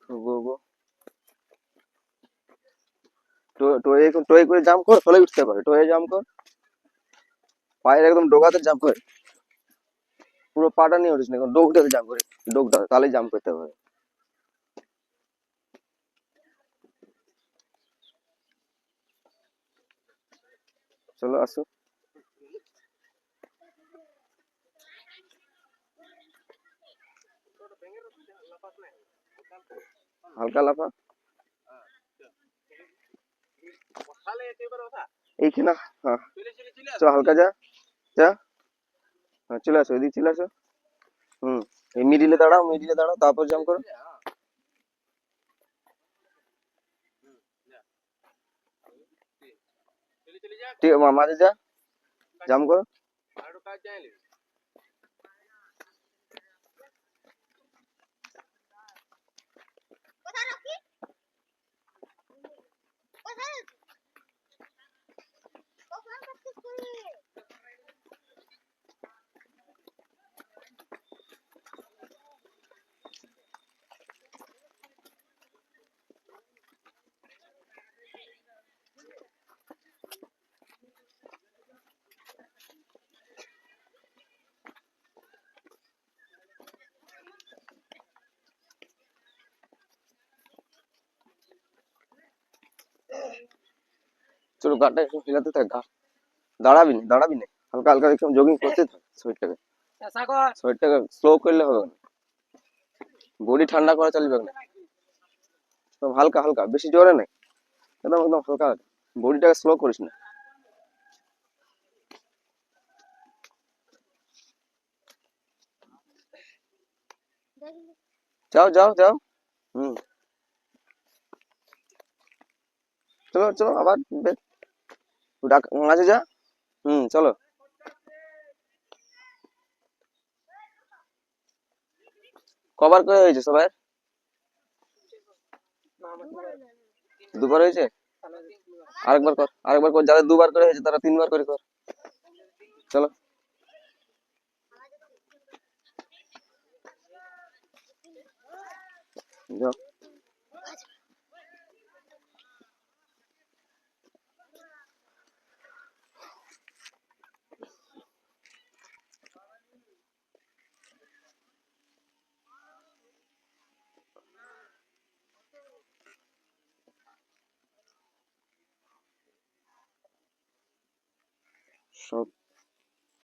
গো গো টোয়ে করে জাম্প কর, তাহলে উঠতে পারে। টোয়ে জাম্প কর, পায়ের একদম ডোগাতে জাম্প করে, পুরো পাটা নিয়ে উঠিস না, ডোগটাতে জাম্প করে, ডোগটা তাহলেই জাম্প করতে পারে। চলো আসো, হালকা লাফা এইখানে। হ্যাঁ চ, হালকা যা, যা। হ্যাঁ চলে আসো, এদিকে চলে আসো। হুম, এই মিডিলে দাঁড়াও, মিডিলে দাঁড়াও, তারপর জাম্প করো। ঠিক আছে, মাঝে যা, জাম্প করো। চলো গাটা একটু হিলাতে থাক, দাঁড়াবি না, দাঁড়াবি না, হালকা হালকা একটু জগিং করতে থাক শরীরটাকে, শরীরটাকে স্লো করলে হবে না, বডি ঠান্ডা করা চলবে না। একদম হালকা হালকা, বেশি জোরে নাই, একদম একদম হালকা, বডিটাকে স্লো করিস না। যাও যাও যাও। হুম, চলো চলো আবার মাঝে যা। হুম চলো। কবার করে হয়েছে সবাই? দুবার হয়েছে? আরেকবার কর, আরেকবার কর, যাদের দুবার করে হয়েছে তারা তিনবার করে কর। চলো যাও। সব